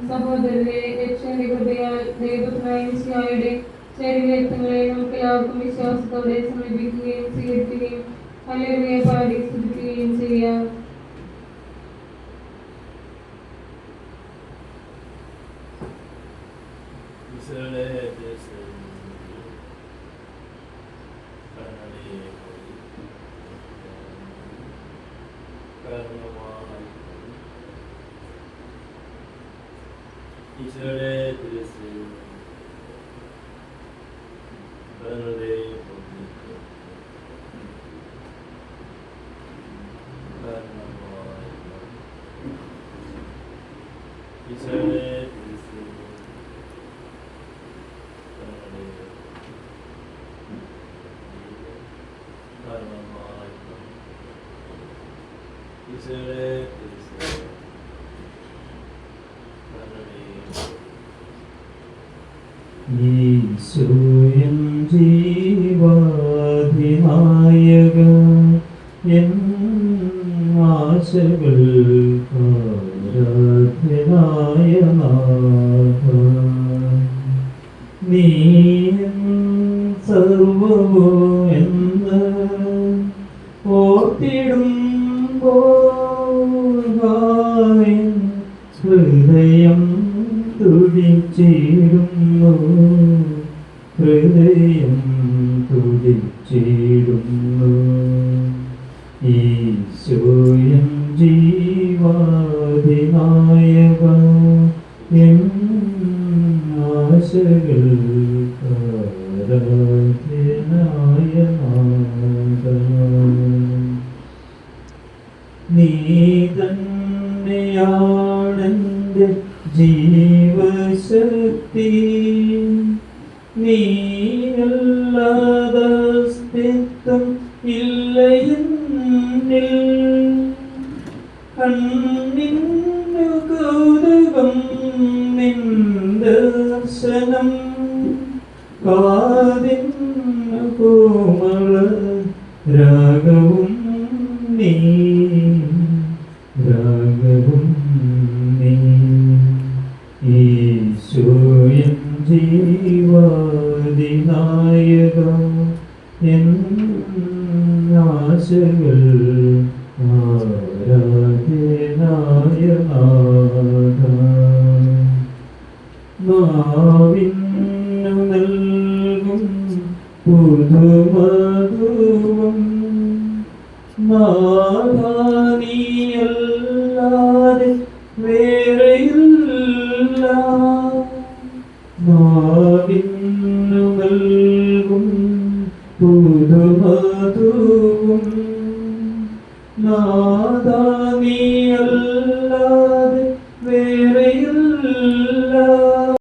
സഹോദരരെ, രക്ഷയുടെ കൃപയാൽ ദൈവപുത്രനായ മിശിഹായുടെ ശരീരരക്തങ്ങളെ നമുക്ക് എല്ലാവർക്കും വിശ്വാസത്തോടെ സമീപിക്കുകയും സ്വീകരിക്കുകയും ഹല്ലേലൂയ പാടി സ്തുതിക്കുകയും ചെയ്യാം. ഈശോയൻ ജീവാധിനായക എൻ ആശകൾക്കാരാധ്യനായ നാഥ, നീ സർവ്വമോ എന്ന് ഓർത്തിടുമ്പോൾ ഹൃദയം തുടിച്ചിടുന്നു, ഹൃദയം തുടിച്ചിടുന്നു. ഈശോയൻ ജീവാധിനായക എൻ ആശകൾക്കാരാധ്യനായ നാഥ, നീ തന്നെയാണെൻ്റെ ജീവശക്തി, നീയല്ലാതസ്തിത്വം ഇല്ല എന്നിൽ. കണ്ണിന്നു കൗതുകം നിൻ ദർശനം, കാതിന്നു കോമള രാഗവും നീ, രാഗവും നീ. ഈശോയൻ ജീവാധിനായക എൻ ആശകൾ ആരാധ്യനായ നാഥ, നാവിന്നു നൽകും പുതുമധുവും നാഥാനിയല്ലാതെ വേറെയില്ല. നാവിന്നു നൽകും പുതുമധുവും നാഥാനിയല്ലാതെ